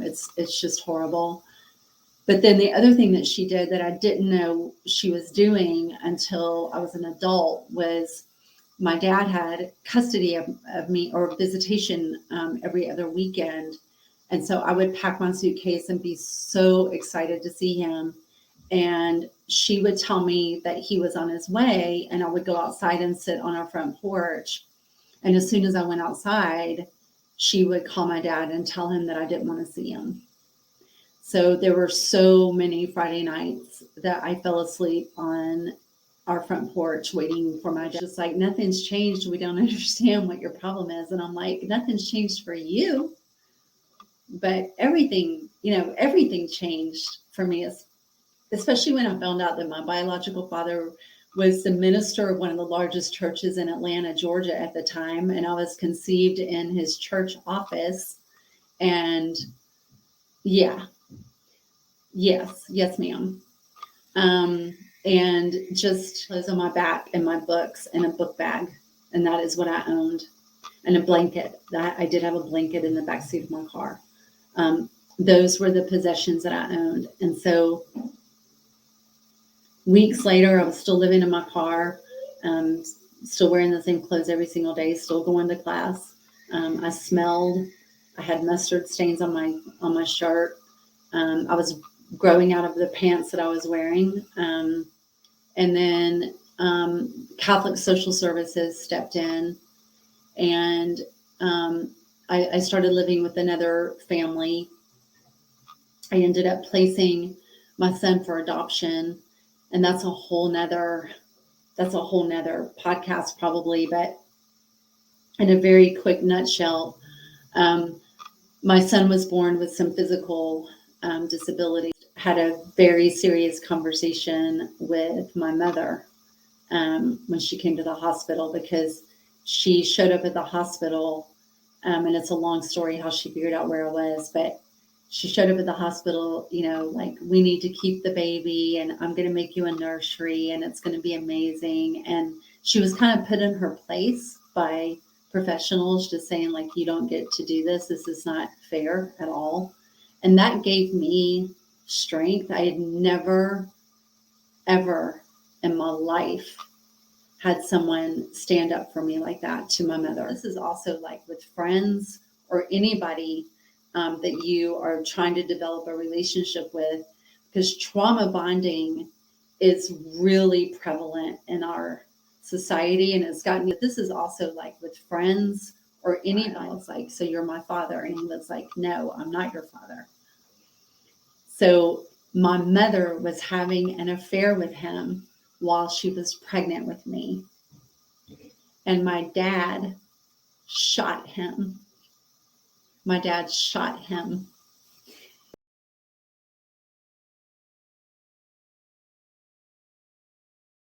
It's just horrible. But then the other thing that she did that I didn't know she was doing until I was an adult was my dad had custody of me, or visitation, every other weekend. And so I would pack my suitcase and be so excited to see him. And she would tell me that he was on his way, and I would go outside and sit on our front porch. And as soon as I went outside, she would call my dad and tell him that I didn't want to see him. So there were so many Friday nights that I fell asleep on our front porch waiting for my dad. Just like, nothing's changed. We don't understand what your problem is. And I'm like, nothing's changed for you. But everything changed for me, especially when I found out that my biological father was the minister of one of the largest churches in Atlanta, Georgia at the time. And I was conceived in his church office. And yeah, yes, ma'am. And just clothes on my back and my books and a book bag. And that is what I owned. And a blanket. I did have a blanket in the backseat of my car. Those were the possessions that I owned. And so weeks later, I was still living in my car, still wearing the same clothes every single day, still going to class. I smelled. I had mustard stains on my shirt. I was growing out of the pants that I was wearing. And then Catholic Social Services stepped in, and I started living with another family. I ended up placing my son for adoption, and that's a whole nother podcast probably, but in a very quick nutshell, my son was born with some physical disabilities. Had a very serious conversation with my mother when she came to the hospital, because she showed up at the hospital, and it's a long story how she figured out where I was, but she showed up at the hospital, like, we need to keep the baby, and I'm going to make you a nursery, and it's going to be amazing. And she was kind of put in her place by professionals, just saying, like, you don't get to do this. This is not fair at all. And that gave me strength. I had never, ever in my life had someone stand up for me like that to my mother. This is also like with friends or anybody that you are trying to develop a relationship with, because trauma bonding is really prevalent in our society. And it's gotten, this is also like with friends or anybody. It's like, so you're my father. And he was like, no, I'm not your father. So my mother was having an affair with him while she was pregnant with me. And my dad shot him. My dad shot him